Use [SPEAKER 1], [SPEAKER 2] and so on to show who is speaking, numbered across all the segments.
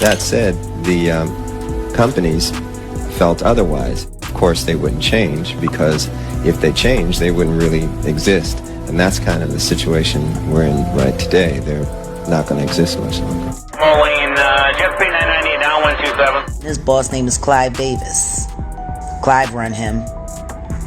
[SPEAKER 1] That said, the companies felt otherwise. Of course, they wouldn't change, because if they changed, they wouldn't really exist. And that's kind of the situation we're in right today. They're not going to exist much longer.
[SPEAKER 2] Moline, Jet P990 down 127.
[SPEAKER 3] His boss name is Clive Davis. Clive run him.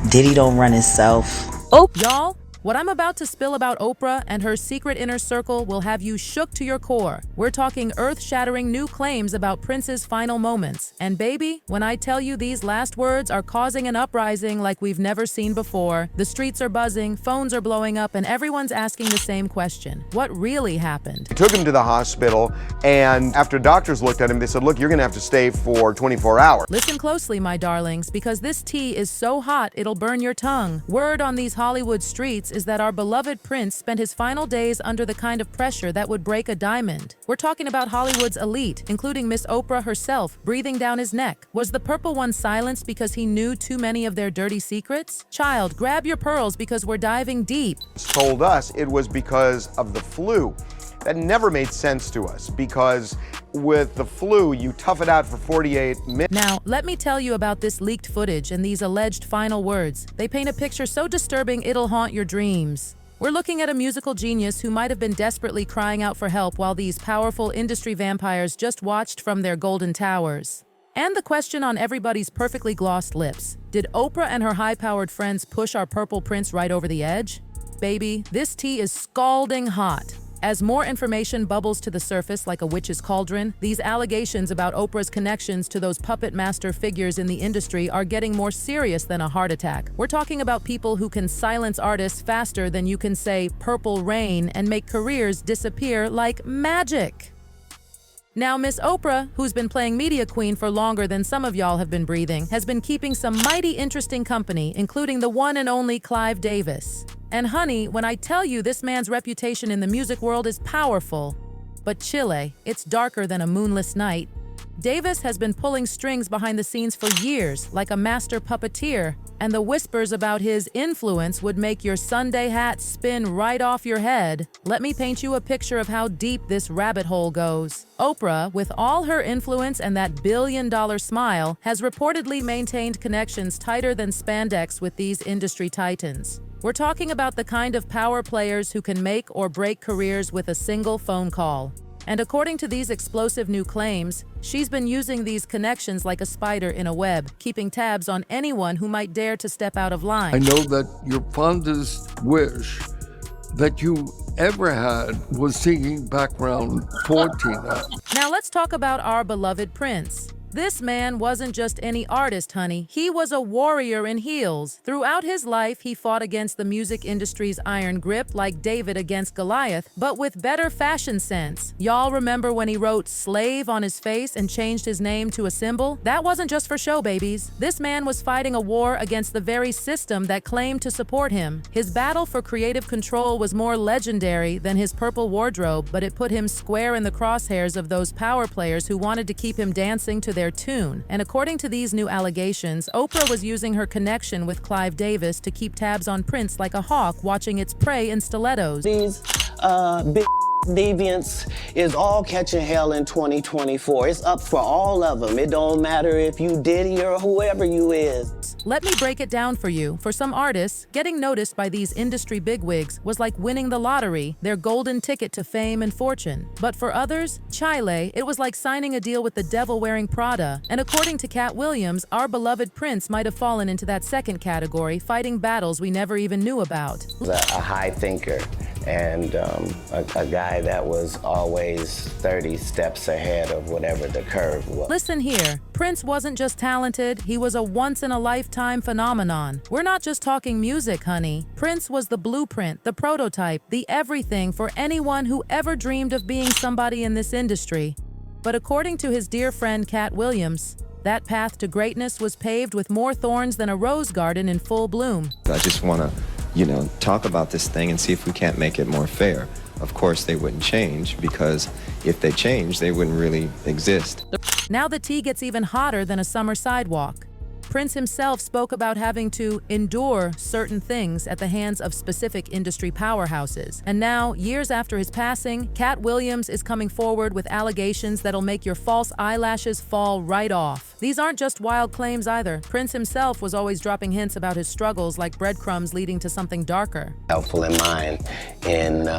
[SPEAKER 3] Diddy don't run himself.
[SPEAKER 4] Oh, y'all, what I'm about to spill about Oprah and her secret inner circle will have you shook to your core. We're talking earth-shattering new claims about Prince's final moments. And baby, when I tell you these last words are causing an uprising like we've never seen before, the streets are buzzing, phones are blowing up, and everyone's asking the same question. What really happened?
[SPEAKER 5] Took him to the hospital, and after doctors looked at him, they said, look, you're gonna have to stay for 24 hours.
[SPEAKER 4] Listen closely, my darlings, because this tea is so hot it'll burn your tongue. Word on these Hollywood streets is that our beloved Prince spent his final days under the kind of pressure that would break a diamond. We're talking about Hollywood's elite, including Miss Oprah herself, breathing down his neck. Was the purple one silenced because he knew too many of their dirty secrets? Child, grab your pearls because we're diving deep.
[SPEAKER 5] Told us it was because of the flu. That never made sense to us, because with the flu, you tough it out for 48 minutes.
[SPEAKER 4] Now, let me tell you about this leaked footage and these alleged final words. They paint a picture so disturbing it'll haunt your dreams. We're looking at a musical genius who might have been desperately crying out for help while these powerful industry vampires just watched from their golden towers. And the question on everybody's perfectly glossed lips: did Oprah and her high-powered friends push our purple prince right over the edge? Baby, this tea is scalding hot. As more information bubbles to the surface like a witch's cauldron, these allegations about Oprah's connections to those puppet master figures in the industry are getting more serious than a heart attack. We're talking about people who can silence artists faster than you can say "purple rain" and make careers disappear like magic. Now, Miss Oprah, who's been playing media queen for longer than some of y'all have been breathing, has been keeping some mighty interesting company, including the one and only Clive Davis. And honey, when I tell you this man's reputation in the music world is powerful, but Chile, it's darker than a moonless night. Davis has been pulling strings behind the scenes for years, like a master puppeteer, and the whispers about his influence would make your Sunday hat spin right off your head. Let me paint you a picture of how deep this rabbit hole goes. Oprah, with all her influence and that billion-dollar smile, has reportedly maintained connections tighter than spandex with these industry titans. We're talking about the kind of power players who can make or break careers with a single phone call. And according to these explosive new claims, she's been using these connections like a spider in a web, keeping tabs on anyone who might dare to step out of line.
[SPEAKER 6] I know that your fondest wish that you ever had was singing background for Tina.
[SPEAKER 4] Now let's talk about our beloved Prince. This man wasn't just any artist, honey. He was a warrior in heels. Throughout his life, he fought against the music industry's iron grip like David against Goliath, but with better fashion sense. Y'all remember when he wrote "slave" on his face and changed his name to a symbol? That wasn't just for show, babies. This man was fighting a war against the very system that claimed to support him. His battle for creative control was more legendary than his purple wardrobe, but it put him square in the crosshairs of those power players who wanted to keep him dancing to their tune. And according to these new allegations, Oprah was using her connection with Clive Davis to keep tabs on Prince like a hawk watching its prey in stilettos.
[SPEAKER 7] These big deviants is all catching hell in 2024. It's up for all of them. It don't matter if you Diddy or whoever you is.
[SPEAKER 4] Let me break it down for you. For some artists, getting noticed by these industry bigwigs was like winning the lottery, their golden ticket to fame and fortune. But for others, Chile, it was like signing a deal with the devil wearing Prada. And according to Cat Williams, our beloved Prince might have fallen into that second category, fighting battles we never even knew about.
[SPEAKER 7] A high thinker and a guy that was always 30 steps ahead of whatever the curve was.
[SPEAKER 4] Listen here, Prince wasn't just talented, he was a once-in-a-lifetime phenomenon. We're not just talking music, honey. Prince was the blueprint, the prototype, the everything for anyone who ever dreamed of being somebody in this industry. But according to his dear friend Cat Williams, that path to greatness was paved with more thorns than a rose garden in full bloom.
[SPEAKER 1] I just want to, talk about this thing and see if we can't make it more fair. Of course, they wouldn't change, because if they changed, they wouldn't really exist.
[SPEAKER 4] Now the tea gets even hotter than a summer sidewalk. Prince himself spoke about having to endure certain things at the hands of specific industry powerhouses. And now, years after his passing, Cat Williams is coming forward with allegations that'll make your false eyelashes fall right off. These aren't just wild claims either. Prince himself was always dropping hints about his struggles like breadcrumbs leading to something darker.
[SPEAKER 7] Helpful in mine in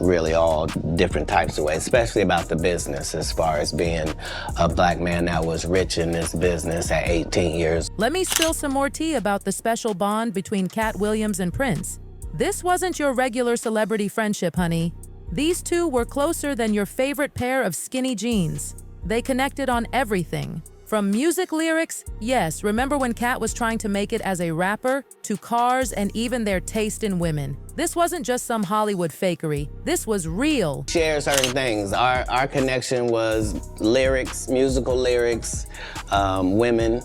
[SPEAKER 7] really all different types of ways, especially about the business, as far as being a black man that was rich in this business at 18 years.
[SPEAKER 4] Let me spill some more tea about the special bond between Cat Williams and Prince. This wasn't your regular celebrity friendship, honey. These two were closer than your favorite pair of skinny jeans. They connected on everything. From music lyrics, yes, remember when Cat was trying to make it as a rapper, to cars and even their taste in women. This wasn't just some Hollywood fakery. This was real.
[SPEAKER 7] Share certain things. Our connection was lyrics, musical lyrics, women,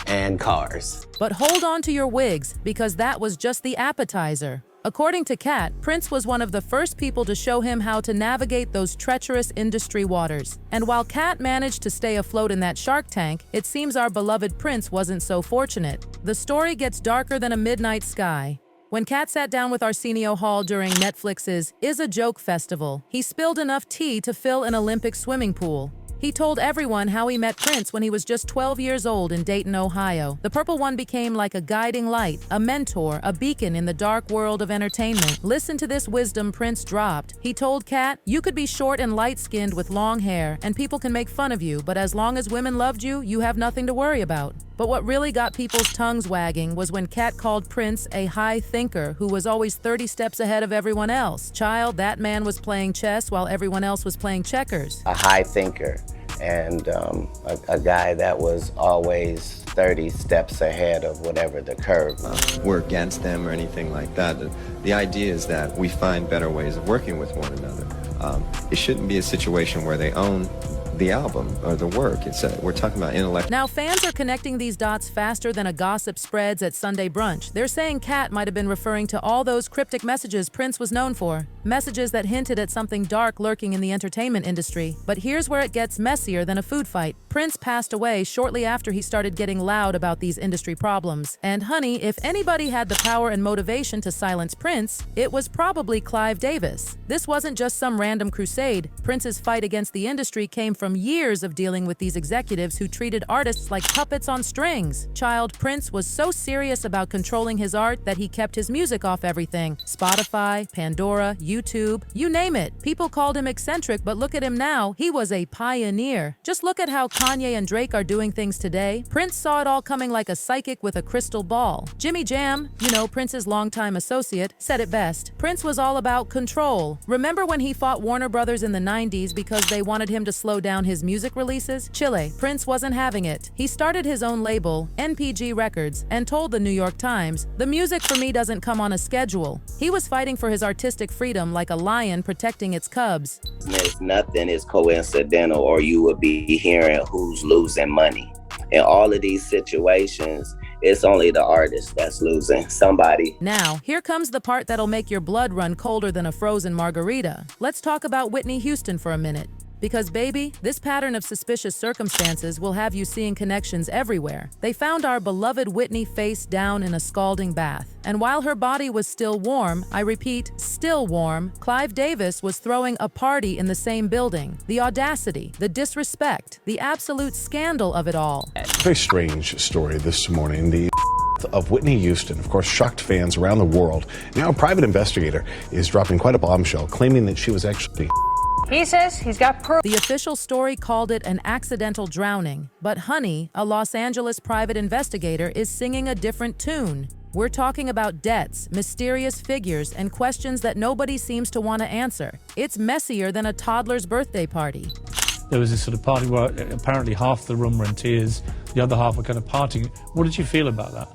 [SPEAKER 7] and cars.
[SPEAKER 4] But hold on to your wigs, because that was just the appetizer. According to Cat, Prince was one of the first people to show him how to navigate those treacherous industry waters. And while Cat managed to stay afloat in that shark tank, it seems our beloved Prince wasn't so fortunate. The story gets darker than a midnight sky. When Cat sat down with Arsenio Hall during Netflix's Is a Joke Festival, he spilled enough tea to fill an Olympic swimming pool. He told everyone how he met Prince when he was just 12 years old in Dayton, Ohio. The Purple One became like a guiding light, a mentor, a beacon in the dark world of entertainment. Listen to this wisdom Prince dropped. He told Cat, "You could be short and light-skinned with long hair, and people can make fun of you, but as long as women loved you, you have nothing to worry about." But what really got people's tongues wagging was when Cat called Prince a high thinker who was always 30 steps ahead of everyone else. Child, that man was playing chess while everyone else was playing checkers.
[SPEAKER 7] A high thinker and a guy that was always 30 steps ahead of whatever the curve was.
[SPEAKER 1] We're against them or anything like that. The idea is that we find better ways of working with one another. It shouldn't be a situation where they own the album or the work. We're talking about intellect.
[SPEAKER 4] Now, fans are connecting these dots faster than a gossip spreads at Sunday brunch. They're saying Cat might have been referring to all those cryptic messages Prince was known for. Messages that hinted at something dark lurking in the entertainment industry. But here's where it gets messier than a food fight. Prince passed away shortly after he started getting loud about these industry problems. And honey, if anybody had the power and motivation to silence Prince, it was probably Clive Davis. This wasn't just some random crusade. Prince's fight against the industry came from years of dealing with these executives who treated artists like puppets on strings. Child, Prince was so serious about controlling his art that he kept his music off everything. Spotify, Pandora, YouTube, you name it. People called him eccentric, but look at him now. He was a pioneer. Just look at how Kanye and Drake are doing things today. Prince saw it all coming like a psychic with a crystal ball. Jimmy Jam, Prince's longtime associate, said it best. Prince was all about control. Remember when he fought Warner Brothers in the 90s because they wanted him to slow down his music releases? Chile, Prince wasn't having it. He started his own label, NPG Records, and told the New York Times, "The music for me doesn't come on a schedule." He was fighting for his artistic freedom like a lion protecting its cubs.
[SPEAKER 8] Nothing is coincidental, or you would be hearing who's losing money. In all of these situations, it's only the artist that's losing, somebody.
[SPEAKER 4] Now, here comes the part that'll make your blood run colder than a frozen margarita. Let's talk about Whitney Houston for a minute. Because baby, this pattern of suspicious circumstances will have you seeing connections everywhere. They found our beloved Whitney face down in a scalding bath. And while her body was still warm, I repeat, still warm, Clive Davis was throwing a party in the same building. The audacity, the disrespect, the absolute scandal of it all.
[SPEAKER 9] Very strange story this morning. The of Whitney Houston, of course, shocked fans around the world. Now a private investigator is dropping quite a bombshell, claiming that she was actually
[SPEAKER 10] He says he's got proof.
[SPEAKER 4] The official story called it an accidental drowning. But honey, a Los Angeles private investigator is singing a different tune. We're talking about debts, mysterious figures, and questions that nobody seems to want to answer. It's messier than a toddler's birthday party.
[SPEAKER 11] There was this sort of party where apparently half the room were in tears, the other half were kind of partying. What did you feel about that?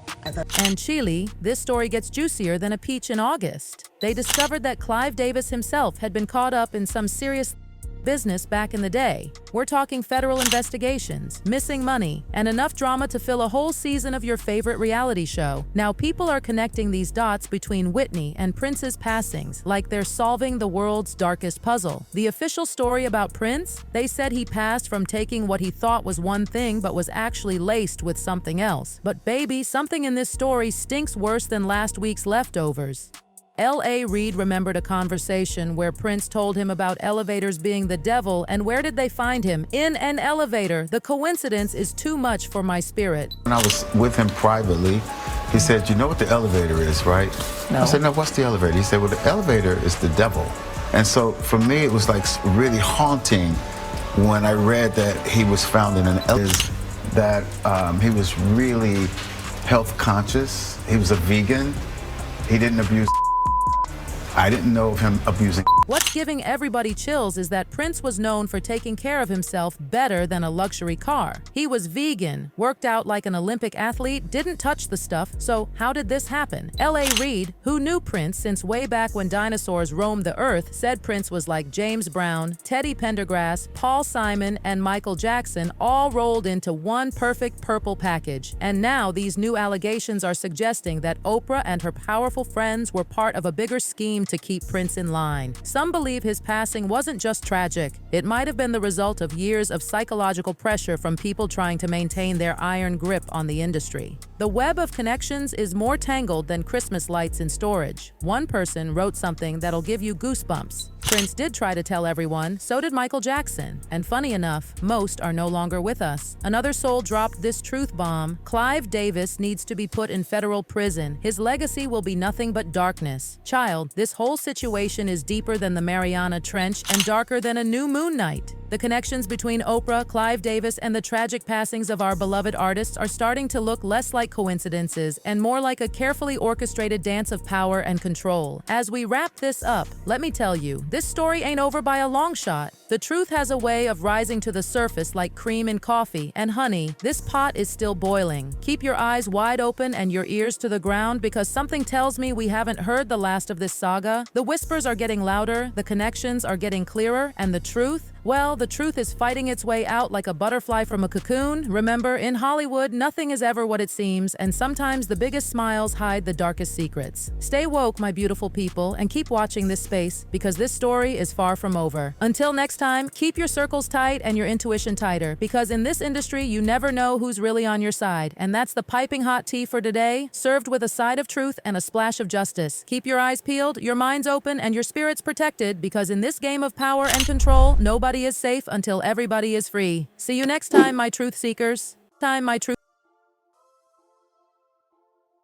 [SPEAKER 4] And Chile, this story gets juicier than a peach in August. They discovered that Clive Davis himself had been caught up in some serious business back in the day. We're talking federal investigations, missing money, and enough drama to fill a whole season of your favorite reality show. Now people are connecting these dots between Whitney and Prince's passings like they're solving the world's darkest puzzle. The official story about Prince? They said he passed from taking what he thought was one thing but was actually laced with something else. But baby, something in this story stinks worse than last week's leftovers. L.A. Reid remembered a conversation where Prince told him about elevators being the devil, and where did they find him? In an elevator. The coincidence is too much for my spirit.
[SPEAKER 12] When I was with him privately, he said, "You know what the elevator is, right?"
[SPEAKER 3] No.
[SPEAKER 12] I said, "No, what's the elevator?" He said, "Well, the elevator is the devil." And so for me, it was like really haunting when I read that he was found in an elevator, that he was really health conscious. He was a vegan. He didn't abuse. I didn't know of him abusing.
[SPEAKER 4] What's giving everybody chills is that Prince was known for taking care of himself better than a luxury car. He was vegan, worked out like an Olympic athlete, didn't touch the stuff, so how did this happen? L.A. Reid, who knew Prince since way back when dinosaurs roamed the earth, said Prince was like James Brown, Teddy Pendergrass, Paul Simon, and Michael Jackson all rolled into one perfect purple package. And now these new allegations are suggesting that Oprah and her powerful friends were part of a bigger scheme to keep Prince in line. Some believe his passing wasn't just tragic. It might have been the result of years of psychological pressure from people trying to maintain their iron grip on the industry. The web of connections is more tangled than Christmas lights in storage. One person wrote something that'll give you goosebumps. Prince did try to tell everyone, so did Michael Jackson. And funny enough, most are no longer with us. Another soul dropped this truth bomb. Clive Davis needs to be put in federal prison. His legacy will be nothing but darkness. Child, this whole situation is deeper than the Mariana Trench and darker than a new moon night. The connections between Oprah, Clive Davis, and the tragic passings of our beloved artists are starting to look less like coincidences and more like a carefully orchestrated dance of power and control. As we wrap this up, let me tell you, this story ain't over by a long shot. The truth has a way of rising to the surface like cream in coffee, and honey, this pot is still boiling. Keep your eyes wide open and your ears to the ground, because something tells me we haven't heard the last of this saga. The whispers are getting louder, the connections are getting clearer, and the truth? Well, the truth is fighting its way out like a butterfly from a cocoon. Remember, in Hollywood, nothing is ever what it seems, and sometimes the biggest smiles hide the darkest secrets. Stay woke, my beautiful people, and keep watching this space, because this story is far from over. Until next time, keep your circles tight and your intuition tighter, because in this industry, you never know who's really on your side. And that's the piping hot tea for today, served with a side of truth and a splash of justice. Keep your eyes peeled, your minds open, and your spirits protected, because in this game of power and control, nobody is safe until everybody is free. See you next time, my truth seekers.